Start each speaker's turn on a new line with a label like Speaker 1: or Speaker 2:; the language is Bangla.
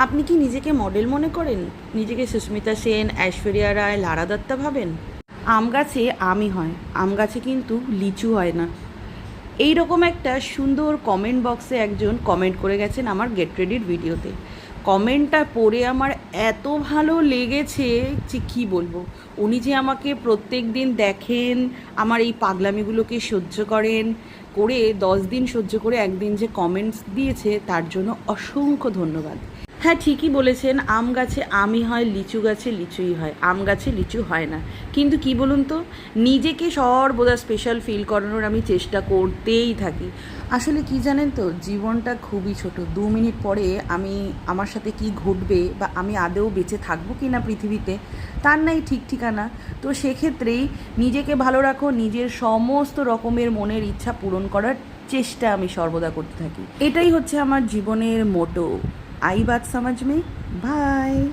Speaker 1: আপনি কি নিজেকে মডেল মনে করেন? নিজেকে সুস্মিতা সেন, ঐশ্বরিয়া রায়, লারা দত্তা ভাবেন? আম গাছে আমই হয়, আম গাছে কিন্তু লিচু হয় না। এই রকম একটা সুন্দর কমেন্ট বক্সে একজন কমেন্ট করে গেছেন আমার গেট রেডির ভিডিওতে। কমেন্টটা পড়ে আমার এত ভালো লেগেছে যে কী বলবো। উনি যে আমাকে প্রত্যেক দিন দেখেন, আমার এই পাগলামিগুলোকে সহ্য করেন, করে 10 দিন সহ্য করে একদিন যে কমেন্টস দিয়েছে তার জন্য অসংখ্য ধন্যবাদ। হ্যাঁ, ঠিকই বলেছেন, আম গাছে আমই হয়, লিচু গাছে লিচুই হয়, আম গাছে লিচু হয় না। কিন্তু কি বলুন তো, নিজেকে সর্বদা স্পেশাল ফিল করানোর আমি চেষ্টা করতেই থাকি। আসলে কি জানেন তো, জীবনটা খুবই ছোট। 2 মিনিট পরে আমার সাথে কি ঘটবে বা আমি আদৌ বেঁচে থাকবো কি না পৃথিবীতে তার নাই ঠিক ঠিকানা। তো সেক্ষেত্রেই নিজেকে ভালো রাখো, নিজের সমস্ত রকমের মনের ইচ্ছা পূরণ করার চেষ্টা আমি সর্বদা করতে থাকি। এটাই হচ্ছে আমার জীবনের মোটো। आई बात समझ में? बाय।